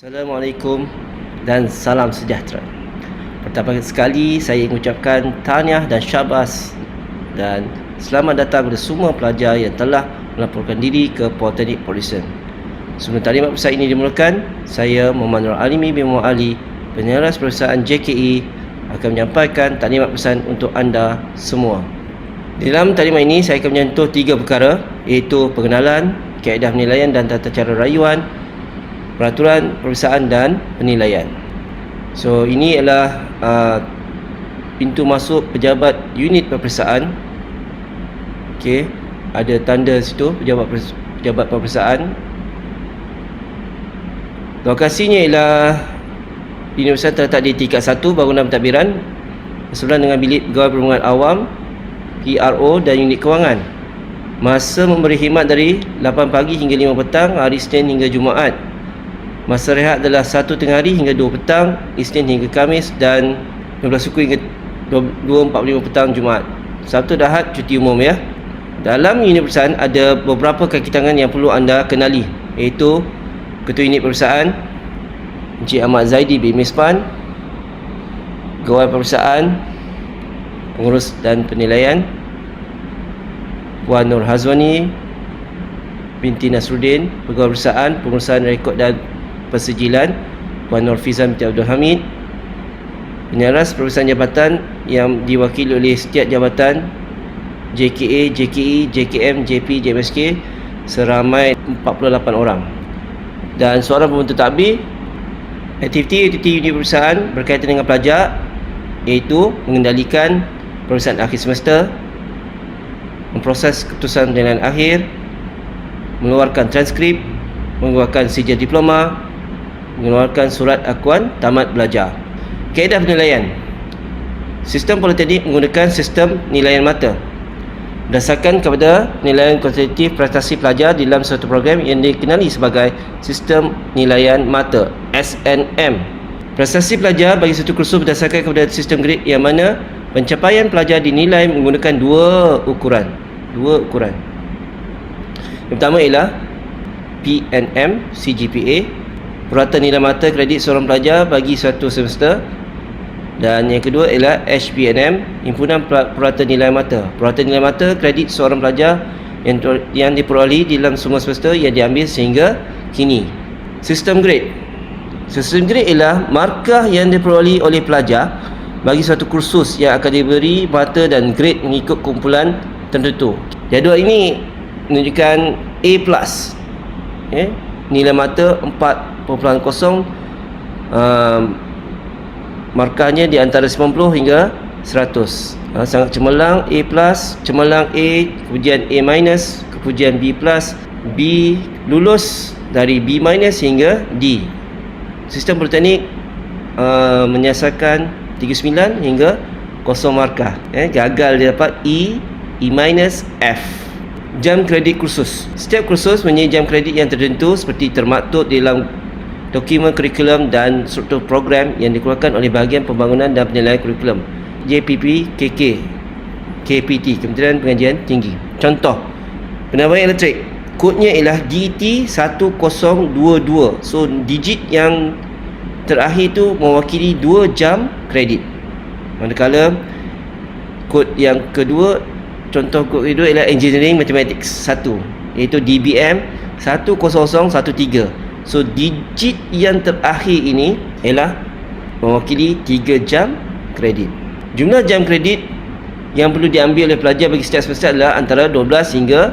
Assalamualaikum dan salam sejahtera. Pertama sekali saya mengucapkan tahniah dan syabas dan selamat datang kepada semua pelajar yang telah melaporkan diri ke Politeknik Polisen. Sebelum taklimat pesan ini dimulakan, saya Muhammad Nur Alimi bin Muhammad Ali, penyaras perusahaan JKE, akan menyampaikan taklimat pesan untuk anda semua. Di dalam taklimat ini saya akan menyentuh 3 perkara, iaitu pengenalan, kaedah penilaian dan tata cara rayuan, peraturan peperiksaan dan penilaian. So ini adalah pintu masuk pejabat unit peperiksaan. Okey, ada tanda situ pejabat peperiksaan. Lokasinya ialah unit peperiksaan terletak di tingkat 1 bangunan pentadbiran bersebelahan dengan bilik pegawai perhubungan awam, PRO dan unit kewangan. Masa memberi khidmat dari 8 pagi hingga 5 petang hari Isnin hingga Jumaat. Masa rehat adalah 1 tengah hari hingga 2 petang Isnin hingga Khamis dan 15 suku hingga 2.45 petang Jumaat. Sabtu dan Ahad cuti umum ya. Dalam unit peperiksaan ada beberapa kaki tangan yang perlu anda kenali, iaitu Ketua Unit Peperiksaan Encik Ahmad Zaidi bin Mispan, Pegawai Peperiksaan, Pengurus dan Penilaian Puan Nur Hazwani binti Nasruddin, Pegawai Peperiksaan Pengurusan Rekod dan Persejilan Puan Nur Fizan binti Abdul Hamid, penyaras peperiksaan jabatan yang diwakili oleh setiap jabatan JKA, JKE, JKM, JP, JMSK seramai 48 orang. Dan seorang pembantu takbir. Aktiviti unit peperiksaan berkaitan dengan pelajar, iaitu mengendalikan peperiksaan akhir semester, memproses keputusan penilaian akhir, mengeluarkan transkrip, mengeluarkan sijil diploma, mengeluarkan surat akuan tamat belajar. Kaedah penilaian. Sistem Politeknik menggunakan sistem nilaian mata berdasarkan kepada nilaian kuantitatif prestasi pelajar di dalam suatu program yang dikenali sebagai Sistem Nilaian Mata SNM. Prestasi pelajar bagi satu kursus berdasarkan kepada sistem grade yang mana pencapaian pelajar dinilai menggunakan dua ukuran. Yang pertama ialah PNM CGPA, purata nilai mata kredit seorang pelajar bagi satu semester, dan yang kedua ialah HPNM, himpunan purata nilai mata, purata nilai mata kredit seorang pelajar yang diperolehi di dalam semua semester yang diambil sehingga kini. Sistem grade ialah markah yang diperolehi oleh pelajar bagi suatu kursus yang akan diberi mata dan grade mengikut kumpulan tertentu. Jadual ini menunjukkan A+, nilai mata 4.0, markahnya di antara 90 hingga 100. Sangat cemerlang, A+, cemerlang A, kemudian A-, kemudian B+, B lulus dari B- hingga D. Sistem Politeknik menyasarkan 39 hingga 0 markah. Gagal dia dapat E, E-, F. Jam kredit kursus. Setiap kursus mempunyai jam kredit yang tertentu seperti termaktub di dalam dokumen kurikulum dan struktur program yang dikeluarkan oleh Bahagian Pembangunan dan Penilaian Kurikulum JPP KK KPT, Kementerian Pengajian Tinggi. Contoh, penerbangan elektrik, kodnya ialah DT1022. So digit yang terakhir tu mewakili 2 jam kredit. Manakala kod yang kedua, contoh kod kedua ialah Engineering Mathematics 1, iaitu DBM 10013. So digit yang terakhir ini ialah mewakili 3 jam kredit. Jumlah jam kredit yang perlu diambil oleh pelajar bagi setiap semester adalah antara 12 hingga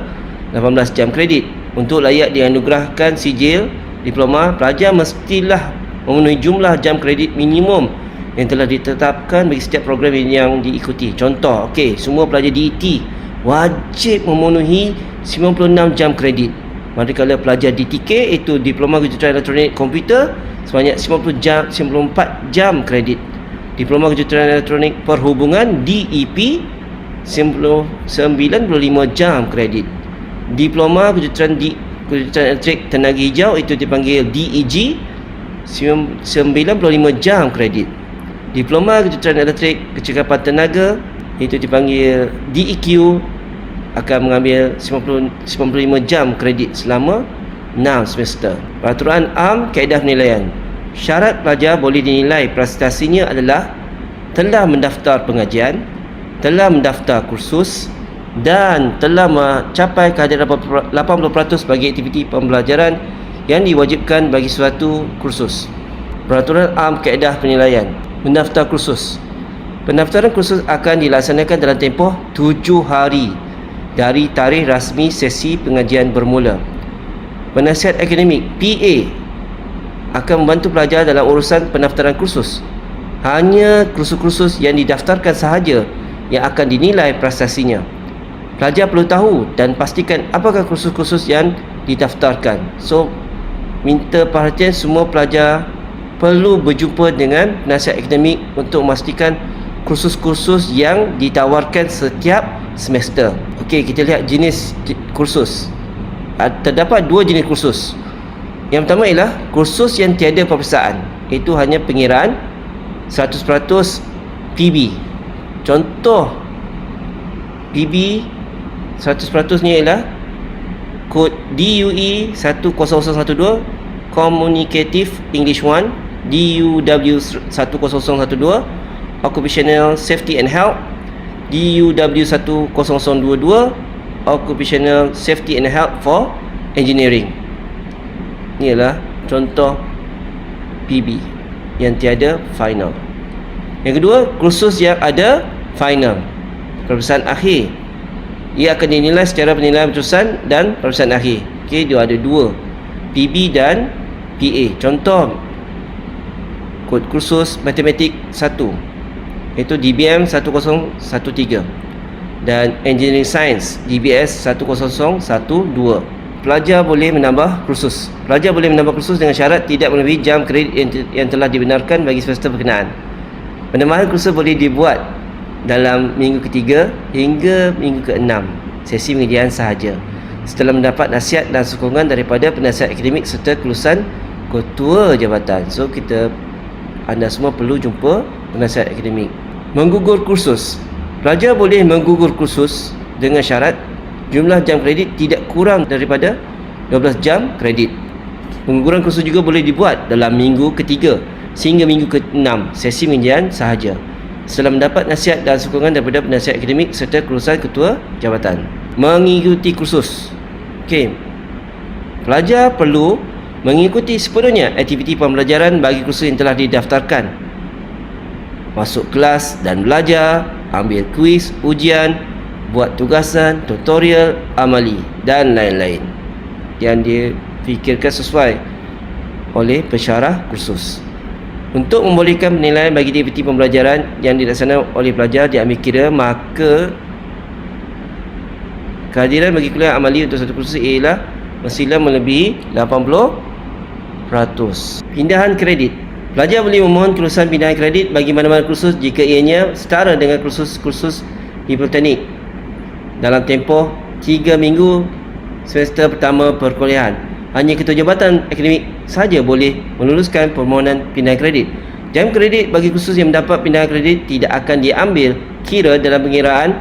18 jam kredit. Untuk layak dianugerahkan sijil diploma, pelajar mestilah memenuhi jumlah jam kredit minimum yang telah ditetapkan bagi setiap program yang diikuti. Contoh, semua pelajar DET wajib memenuhi 96 jam kredit. Manakala pelajar DTK, iaitu Diploma Kejuruteraan Elektronik Komputer, sebanyak 94 jam kredit. Diploma Kejuruteraan Elektronik Perhubungan DEP 95 jam kredit. Diploma Kejuruteraan Elektrik Tenaga Hijau, itu dipanggil DEG, 95 jam kredit. Diploma Kejuruteraan Elektrik Kecekapan Tenaga, itu dipanggil DEQ, akan mengambil 95 jam kredit selama semester. Peraturan Am Kaedah Penilaian. Syarat pelajar boleh dinilai prestasinya adalah telah mendaftar pengajian, telah mendaftar kursus dan telah mencapai kehadiran 80% bagi aktiviti pembelajaran yang diwajibkan bagi suatu kursus. Peraturan Am Kaedah Penilaian. Mendaftar kursus. Pendaftaran kursus akan dilaksanakan dalam tempoh 7 hari dari tarikh rasmi sesi pengajian bermula. Penasihat akademik PA akan membantu pelajar dalam urusan pendaftaran kursus. Hanya kursus-kursus yang didaftarkan sahaja yang akan dinilai prestasinya. Pelajar perlu tahu dan pastikan apakah kursus-kursus yang didaftarkan. So, minta perhatian semua pelajar perlu berjumpa dengan penasihat akademik untuk memastikan kursus-kursus yang ditawarkan setiap semester. Okey, kita lihat jenis kursus. Terdapat 2 jenis kursus. Yang pertama ialah kursus yang tiada peperiksaan, iaitu hanya pengiraan 100% PB. Contoh PB 100% ni ialah kod DUE 10012 Communicative English 1, DUW 10012 Occupational Safety and Health, DUW 10022 Occupational Safety and Health for Engineering. Ini adalah contoh PB yang tiada final. Yang kedua, kursus yang ada final. Peperiksaan akhir. Ia akan dinilai secara penilaian berterusan dan peperiksaan akhir. Okey, dia ada 2, PB dan PA. Contoh kod kursus matematik 1 iaitu DBM 1013 dan Engineering Science DBS 1012. Pelajar boleh menambah kursus. Pelajar boleh menambah kursus dengan syarat tidak melebihi jam kredit yang telah dibenarkan bagi semester berkenaan. Penambahan kursus boleh dibuat dalam minggu ketiga hingga minggu ke-6 sesi pengajian sahaja, setelah mendapat nasihat dan sokongan daripada penasihat akademik serta kelulusan ketua jabatan. So, anda semua perlu jumpa penasihat akademik. Menggugur kursus. Pelajar boleh menggugur kursus dengan syarat jumlah jam kredit tidak kurang daripada 12 jam kredit. Pengguguran kursus juga boleh dibuat dalam minggu ketiga sehingga minggu ke-6 sesi pengajian sahaja, setelah mendapat nasihat dan sokongan daripada penasihat akademik serta kelulusan ketua jabatan. Mengikuti kursus. Okey. Pelajar perlu mengikuti sepenuhnya aktiviti pembelajaran bagi kursus yang telah didaftarkan. Masuk kelas dan belajar, ambil kuis, ujian, buat tugasan, tutorial, amali dan lain-lain yang difikirkan sesuai oleh pensyarah kursus. Untuk membolehkan penilaian bagi aktiviti pembelajaran yang dilaksanakan oleh pelajar diambil kira, maka kehadiran bagi kuliah amali untuk satu kursus ialah mestilah melebihi 80%. Pindahan kredit. Pelajar boleh memohon kelulusan pindahan kredit bagi mana-mana kursus jika ianya setara dengan kursus-kursus di politeknik dalam tempoh 3 minggu semester pertama perkuliahan. Hanya ketua jabatan akademik sahaja boleh meluluskan permohonan pindahan kredit. Jam kredit bagi kursus yang mendapat pindahan kredit tidak akan diambil kira dalam pengiraan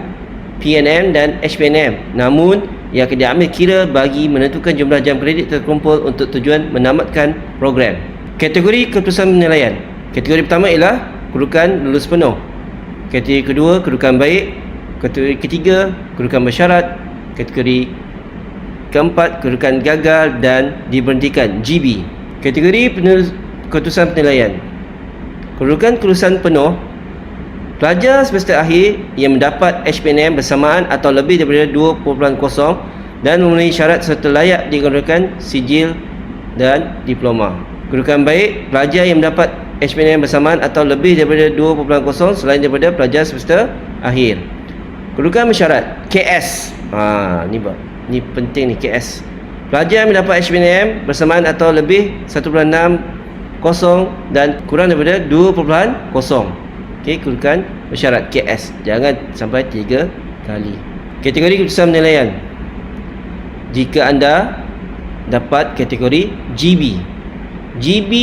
PNM dan HPNM, namun ia akan diambil kira bagi menentukan jumlah jam kredit terkumpul untuk tujuan menamatkan program. Kategori keputusan penilaian. Kategori pertama ialah kedudukan lulus penuh. Kategori kedua, kedudukan baik. Kategori ketiga, kedudukan bersyarat. Kategori keempat, kedudukan gagal dan diberhentikan, GB. Kategori keputusan penilaian. Kedudukan kelulusan penuh. Pelajar semester akhir yang mendapat HPNM bersamaan atau lebih daripada 2.0 dan memenuhi syarat serta layak dikeluarkan sijil dan diploma. Kedudukan baik, pelajar yang mendapat HPNM bersamaan atau lebih daripada 2.0 selain daripada pelajar semester akhir. Kedudukan bersyarat, KS. Ni penting ni, KS. Pelajar yang mendapat HPNM bersamaan atau lebih 1.60 dan kurang daripada 2.0. Okey, kedudukan bersyarat, KS. Jangan sampai 3 kali. Kategori keputusan penilaian. Jika anda dapat kategori GB. GB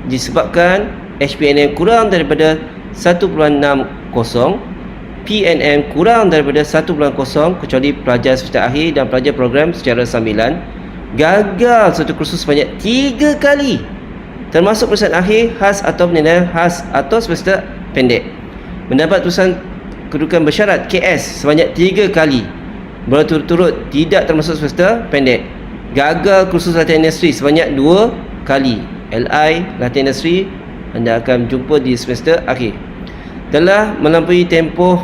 disebabkan HPNM kurang daripada 1.60, PNM kurang daripada 1.0 kecuali pelajar semester akhir dan pelajar program secara sambilan, gagal satu kursus sebanyak 3 kali, termasuk peperiksaan akhir khas atau penilaian khas atau semester pendek. Mendapat tulisan kedudukan bersyarat KS sebanyak 3 kali berturut-turut, tidak termasuk semester pendek. Gagal kursus latihan industri sebanyak 2 kali. LI latihan industri anda akan jumpa di semester akhir. Telah melampaui tempoh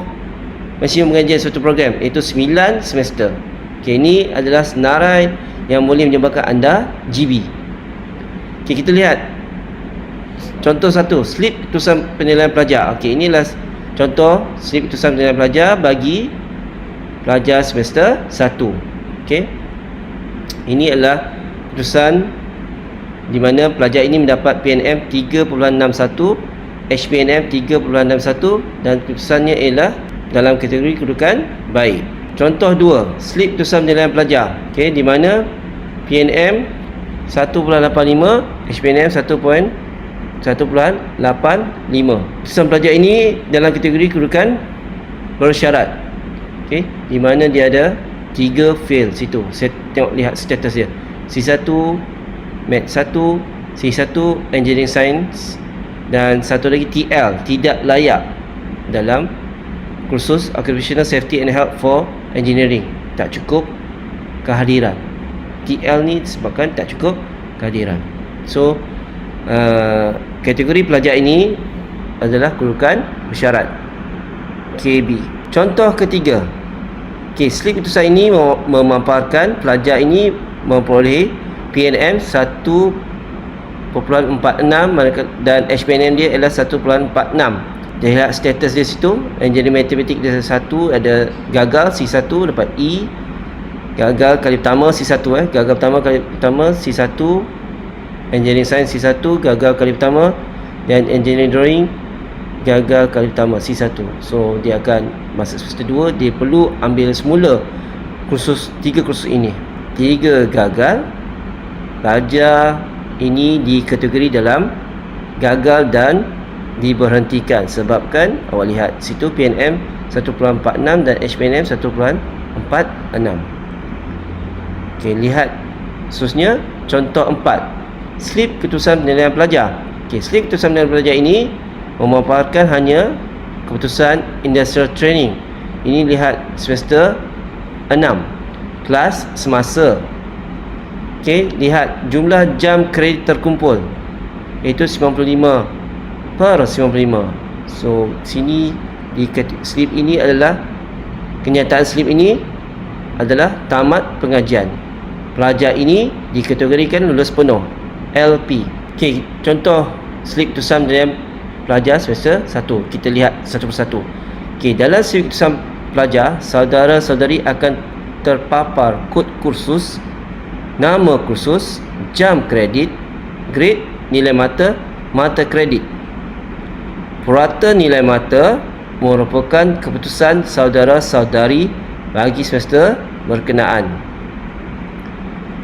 maksimum pengajian suatu program, iaitu 9 semester. Okey, ini adalah senarai yang boleh menyebabkan anda GB. Okey, kita lihat contoh satu, slip keputusan penilaian pelajar. Okey, inilah contoh slip keputusan penilaian pelajar bagi pelajar semester 1. Okey, ini adalah keputusan di mana pelajar ini mendapat PNM 3.61, HPNM 3.61 dan keputusannya ialah dalam kategori kedudukan baik. Contoh 2, slip keputusan penilaian pelajar. Okey, di mana PNM 1.85, HPNM 1.85. Keputusan pelajar ini dalam kategori kedudukan bersyarat. Okey, di mana dia ada 3 fail situ. Saya tengok lihat status dia. C1 Math 1, C1 Engineering Science dan satu lagi TL, tidak layak dalam kursus Occupational Safety and Health for Engineering. Tak cukup kehadiran. TL ni disebabkan tak cukup kehadiran. So kategori pelajar ini adalah kedudukan bersyarat KB. Contoh ketiga. Okey, slip keputusan ini memaparkan pelajar ini memperoleh PNM 1.46 dan HPNM dia adalah 1.46. Dia lihat status dia situ. Engineering Matematik dia 1 ada gagal, C1 dapat E. Gagal kali pertama C1 gagal pertama kali pertama C1. Engineering Science C1 gagal kali pertama, dan Engineering Drawing gagal kali pertama C1. So dia akan masuk semester 2, dia perlu ambil semula kursus 3 kursus ini. 3 gagal. Pelajar ini dikategori dalam gagal dan diberhentikan sebabkan awak lihat situ PNM 1.46 dan HPNM 1.46. Okey, lihat seterusnya contoh 4, slip keputusan penilaian pelajar. Okey, slip keputusan penilaian pelajar ini memaparkan hanya keputusan industrial training. Ini lihat semester 6, kelas semasa. Okey, lihat jumlah jam kredit terkumpul iaitu 95/95. So sini di slip ini adalah kenyataan slip ini adalah tamat pengajian. Pelajar ini dikategorikan lulus penuh LP. Okey, contoh slip keputusan penilaian pelajar semester 1. Kita lihat satu persatu. Okey, dalam slip keputusan pelajar, saudara-saudari akan terpapar kod kursus, nama kursus, jam kredit, grade, nilai mata, mata kredit. Purata nilai mata merupakan keputusan saudara-saudari bagi semester berkenaan.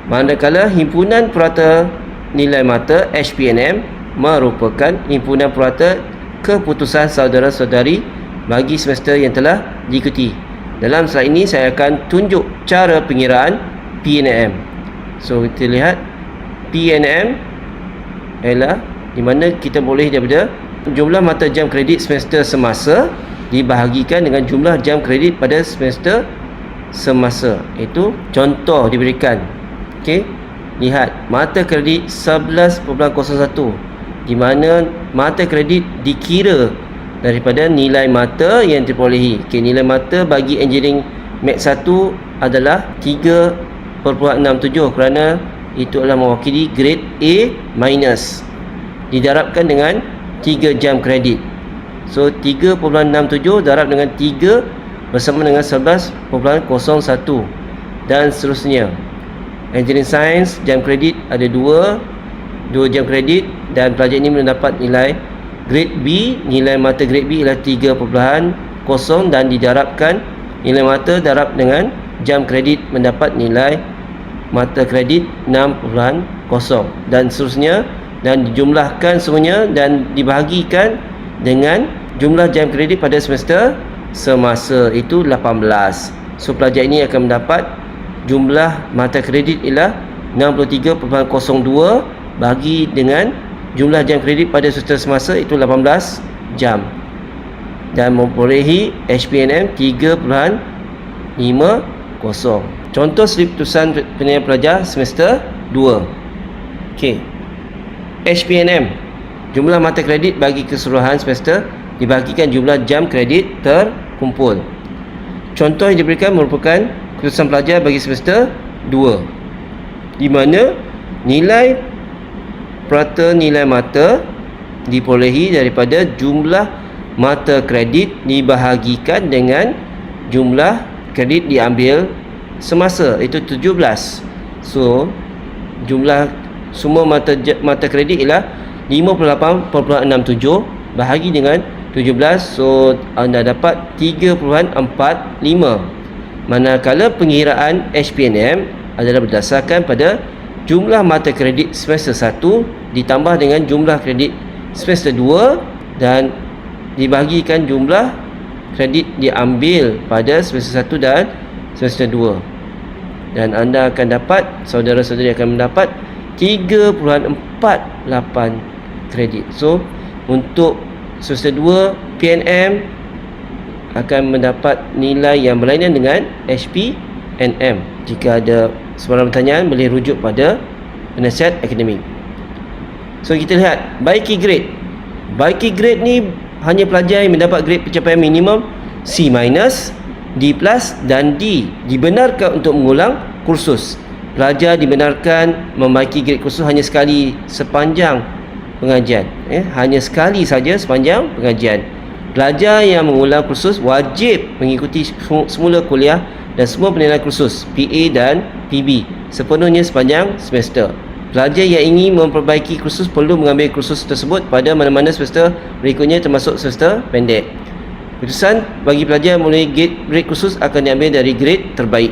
Manakala himpunan purata nilai mata HPNM merupakan himpunan purata keputusan saudara-saudari bagi semester yang telah diikuti. Dalam slide ini saya akan tunjuk cara pengiraan PNM. So kita lihat PNM ialah di mana kita boleh daripada jumlah mata jam kredit semester semasa dibahagikan dengan jumlah jam kredit pada semester semasa. Itu contoh diberikan. Okey, lihat mata kredit 11.01 di mana mata kredit dikira daripada nilai mata yang diperolehi. Okey, nilai mata bagi engineering Math 1 adalah 3.67 kerana itu adalah mewakili grade A minus. Didarabkan dengan 3 jam kredit. So 3.67 darab dengan 3 bersama dengan 11.01 dan seterusnya. Engineering Science jam kredit ada 2 jam kredit dan pelajar ini mendapat nilai grade B. Nilai mata grade B ialah 3.0 dan didarabkan nilai mata darab dengan jam kredit mendapat nilai mata kredit 6.0 dan seterusnya, dan dijumlahkan semuanya dan dibahagikan dengan jumlah jam kredit pada semester semasa itu 18. So pelajar ini akan mendapat jumlah mata kredit ialah 63.02 bagi dengan jumlah jam kredit pada semester semasa itu 18 jam dan memperolehi HPNM 3.50. Contoh slip keputusan penilaian pelajar semester 2. Okey. HPNM, jumlah mata kredit bagi keseluruhan semester dibahagikan jumlah jam kredit terkumpul. Contoh yang diberikan merupakan keputusan pelajar bagi semester 2, di mana nilai purata nilai mata diperolehi daripada jumlah mata kredit dibahagikan dengan jumlah kredit diambil semasa, itu 17. So jumlah semua mata kredit ialah 58.67 bahagi dengan 17, so anda dapat 3.45. Manakala pengiraan HPNM adalah berdasarkan pada jumlah mata kredit semester 1 ditambah dengan jumlah kredit semester 2 dan dibahagikan jumlah kredit diambil pada semester 1 dan semester 2, dan anda akan dapat, saudara-saudari akan mendapat 3.48 kredit. So untuk semester 2 PNM akan mendapat nilai yang berlainan dengan HPNM. Jika ada soalan pertanyaan boleh rujuk pada penasihat akademik. So kita lihat baiki grade. Baiki grade ni hanya pelajar yang mendapat grade pencapaian minimum C-, D+, dan D dibenarkan untuk mengulang kursus. Pelajar dibenarkan membaiki grade kursus hanya sekali sepanjang pengajian, hanya sekali saja sepanjang pengajian. Pelajar yang mengulang kursus wajib mengikuti semula kuliah dan semua penilaian kursus PA dan PB sepenuhnya sepanjang semester. Pelajar yang ingin memperbaiki kursus perlu mengambil kursus tersebut pada mana-mana semester berikutnya termasuk semester pendek. Keputusan bagi pelajar melalui grade kursus akan diambil dari grade terbaik.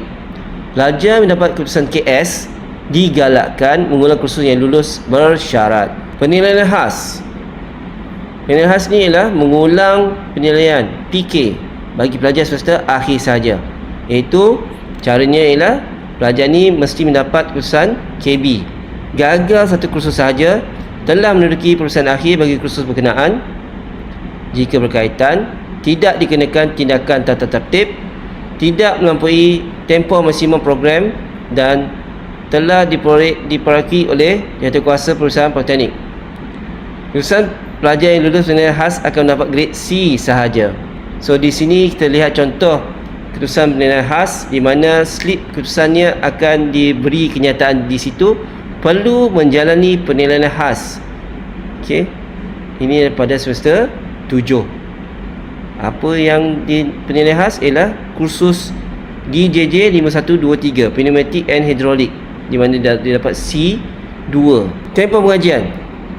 Pelajar mendapat keputusan KS digalakkan mengulang kursus yang lulus bersyarat. Penilaian khas. Penilaian khas ni ialah mengulang penilaian PK bagi pelajar semester akhir saja. Iaitu caranya ialah pelajar ni mesti mendapat keputusan KB. Gagal satu kursus sahaja, telah menduduki peperiksaan akhir bagi kursus berkenaan. Jika berkaitan, tidak dikenakan tindakan tata tertib, tidak melampaui tempoh maksimum program dan telah diperaki oleh jawatankuasa perusahaan politeknik. Keputusan pelajar yang lulus penilaian khas akan mendapat grade C sahaja. So di sini kita lihat contoh keputusan penilaian khas di mana slip keputusannya akan diberi kenyataan di situ perlu menjalani penilaian khas. Okey. Ini pada semester 7. Apa yang penilaian khas ialah kursus DJJ 5123 pneumatik and hydraulic di mana dia dapat C2. Tempoh pengajian.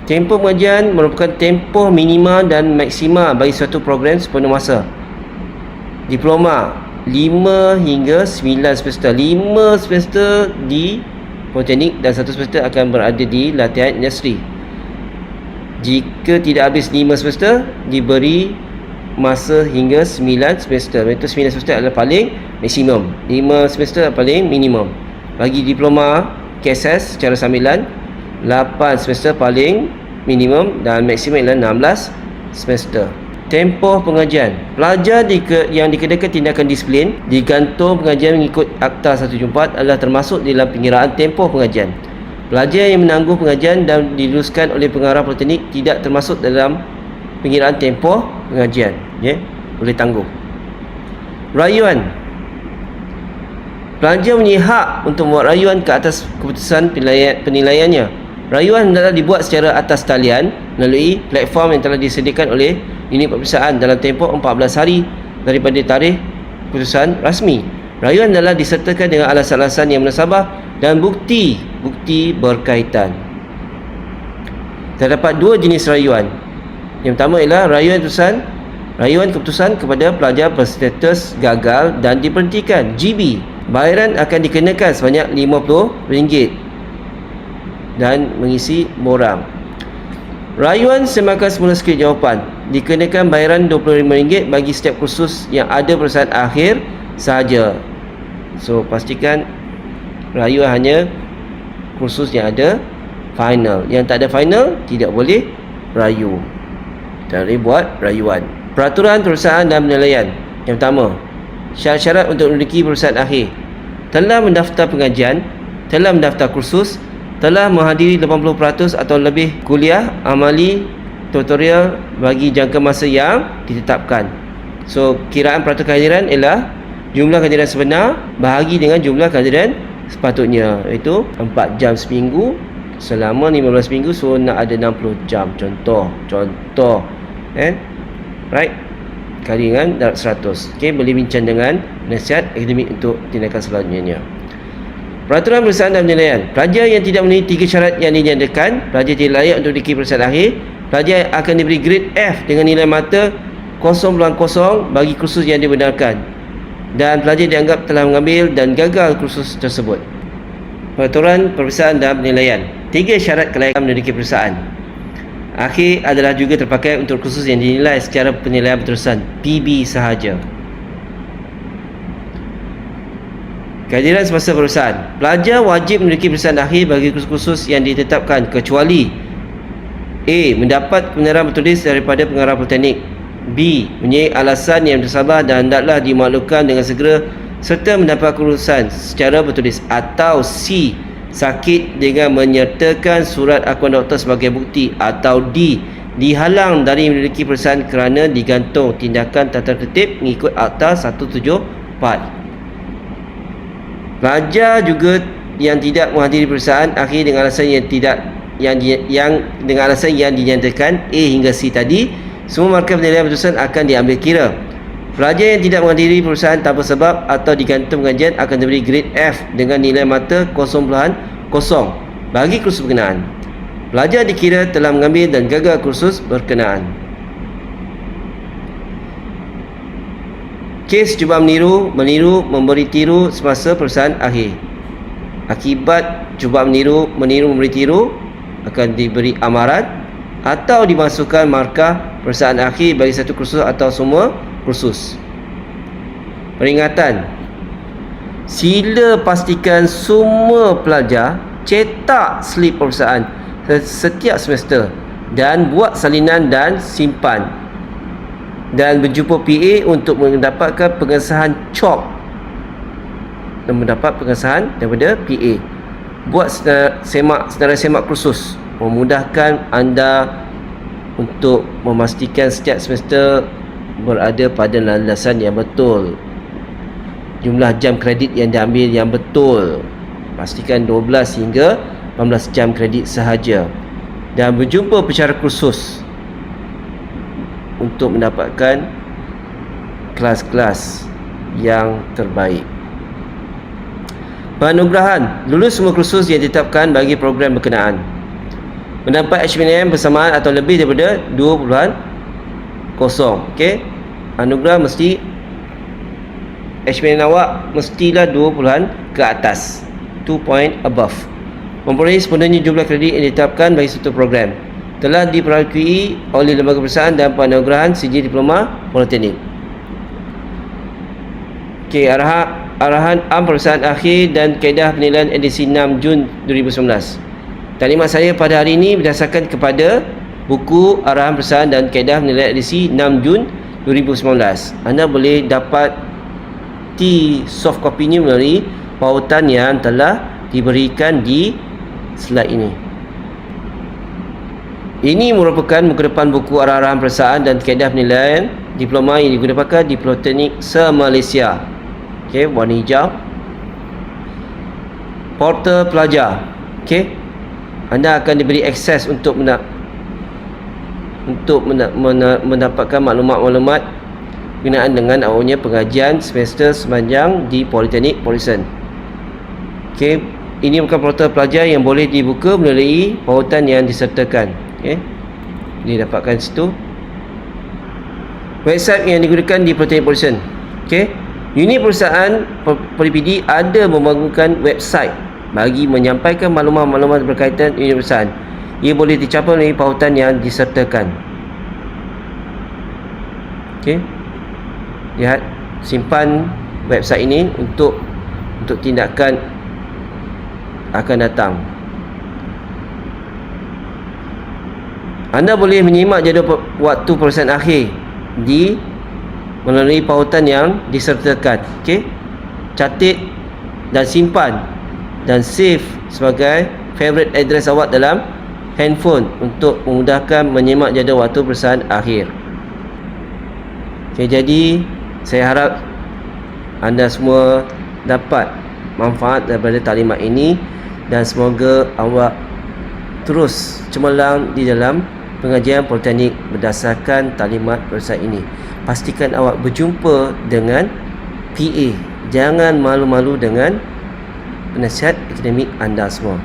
Tempoh pengajian merupakan tempoh minima dan maksima bagi suatu program sepenuh masa. Diploma 5 hingga 9 semester. 5 semester di politeknik dan 1 semester akan berada di latihan industri. Jika tidak habis 5 semester, diberi masa hingga 9 semester. Itu 9 semester adalah paling maksimum, 5 semester adalah paling minimum. Bagi diploma KSS secara sambilan, 8 semester paling minimum dan maksimum ialah 16 semester. Tempoh pengajian. Pelajar yang dikenakan tindakan disiplin digantung pengajian mengikut Akta 174 adalah termasuk dalam pengiraan tempoh pengajian. Pelajar yang menangguh pengajian dan diluluskan oleh pengarah politeknik tidak termasuk dalam pengiraan tempoh pengajian, boleh tangguh. Rayuan. Pelajar mempunyai hak untuk membuat rayuan ke atas keputusan penilaiannya. Rayuan adalah dibuat secara atas talian melalui platform yang telah disediakan oleh unit peperiksaan dalam tempoh 14 hari daripada tarikh keputusan rasmi. Rayuan adalah disertakan dengan alasan-alasan yang munasabah dan bukti berkaitan. Terdapat 2 jenis rayuan. Yang pertama ialah rayuan keputusan kepada pelajar berstatus gagal dan diberhentikan, GB. Bayaran akan dikenakan sebanyak RM50 dan mengisi borang. Rayuan semakan semula skrip jawapan dikenakan bayaran RM25 bagi setiap kursus yang ada peperiksaan akhir sahaja. So pastikan rayuan hanya kursus yang ada final. Yang tak ada final tidak boleh rayu. Tak boleh buat rayuan. Peraturan perusahaan dan penilaian. Yang pertama, syarat-syarat untuk menduduki perusahaan akhir: telah mendaftar pengajian, telah mendaftar kursus, telah menghadiri 80% atau lebih kuliah amali tutorial bagi jangka masa yang ditetapkan. So, kiraan peraturan kehadiran ialah jumlah kehadiran sebenar bahagi dengan jumlah kehadiran sepatutnya, iaitu 4 jam seminggu selama 15 minggu. So, nak ada 60 jam. Contoh right, kali dengan darab 100. Boleh bincang dengan nasihat akademik untuk tindakan selanjutnya. Peraturan perusahaan dan penilaian. Pelajar yang tidak memenuhi 3 syarat yang dinyatakan, pelajar tidak layak untuk menduduki perusahaan akhir. Pelajar akan diberi grade F dengan nilai mata 0.0 bagi kursus yang dibenarkan, dan pelajar dianggap telah mengambil dan gagal kursus tersebut. Peraturan perusahaan dan penilaian. 3 syarat kelayakan menduduki perusahaan akhir adalah juga terpakai untuk kursus yang dinilai secara penilaian berterusan PB sahaja. Kehadiran semasa perusahaan. Pelajar wajib menduduki perusahaan akhir bagi kursus-kursus yang ditetapkan kecuali A. mendapat kebenaran bertulis daripada pengarah politeknik, B. mempunyai alasan yang bersabar dan hendaklah dimaklumkan dengan segera serta mendapat kelulusan secara bertulis, atau C. sakit dengan menyertakan surat akuan doktor sebagai bukti, atau D. dihalang dari menduduki perusahaan kerana digantung tindakan tata tertib mengikut Akta 174. Pelajar juga yang tidak menghadiri perusahaan akhir dengan alasan dengan alasan yang dinyatakan A hingga C tadi, semua markah penilaian berterusan akan diambil kira. Pelajar yang tidak menghadiri perusahaan tanpa sebab atau digantung pengajian akan diberi grade F dengan nilai mata 0.0 bagi kursus berkenaan. Pelajar dikira telah mengambil dan gagal kursus berkenaan. Kes cuba meniru, memberi tiru semasa perusahaan akhir. Akibat cuba meniru, memberi tiru akan diberi amaran atau dimasukkan markah perusahaan akhir bagi satu kursus atau semua kursus. Peringatan. Sila pastikan semua pelajar cetak slip perusahaan setiap semester dan buat salinan dan simpan, dan berjumpa PA untuk mendapatkan pengesahan COP dan mendapat pengesahan daripada PA. Buat senarai semak kursus, memudahkan anda untuk memastikan setiap semester berada pada landasan yang betul. Jumlah jam kredit yang diambil yang betul, pastikan 12 hingga 18 jam kredit sahaja, dan berjumpa pensyarah kursus untuk mendapatkan kelas-kelas yang terbaik. Penganugerahan. Lulus semua kursus yang ditetapkan bagi program berkenaan. Mendapat HPM bersamaan atau lebih daripada 2.0. Okey. Anugerah mesti HPM awak mestilah 2 ke atas. 2 point above. Memperoleh sepenuhnya jumlah kredit yang ditetapkan bagi satu program. Telah diperkui oleh lembaga perusahaan dan penganugerahan sijil diploma politeknik. Okey, arahan am perusahaan akhir dan kaedah penilaian edisi 6 Jun 2019. Taklimat saya pada hari ini berdasarkan kepada buku arahan perusahaan dan kaedah penilaian edisi 6 Jun 2019. Anda boleh dapat soft copy ini melalui pautan yang telah diberikan di slide ini. Ini merupakan muka depan buku arahan perusahaan dan kaedah penilaian diploma yang digunakan di Politeknik se-Malaysia. Okey, warna hijau. Portal pelajar. Okey. Anda akan diberi akses untuk mendapatkan maklumat-maklumat berkenaan dengan awalnya pengajian semester sepanjang di Politeknik Polisen. Okey, ini bukan portal pelajar yang boleh dibuka melalui pautan yang disertakan. Okey, didapatkan situ. Website yang digunakan di Politeknik Polisen. Okey, unit perusahaan POLIPD ada membangunkan website bagi menyampaikan maklumat-maklumat berkaitan unit perusahaan. Ia boleh dicapai melalui pautan yang disertakan. Okey, lihat, simpan website ini untuk tindakan akan datang. Anda boleh menyimak jadual waktu peperiksaan akhir di melalui pautan yang disertakan. Okey, catat dan simpan dan save sebagai favorite address awak dalam handphone untuk memudahkan menyimak jadual waktu peperiksaan akhir. Okey, jadi saya harap anda semua dapat manfaat daripada taklimat ini dan semoga awak terus cemerlang di dalam pengajian politeknik berdasarkan taklimat peperiksaan ini. Pastikan awak berjumpa dengan PA. Jangan malu-malu dengan penasihat akademik anda semua.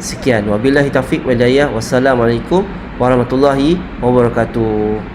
Sekian, wabillahi taufiq wal hidayah. Wassalamualaikum warahmatullahi wabarakatuh.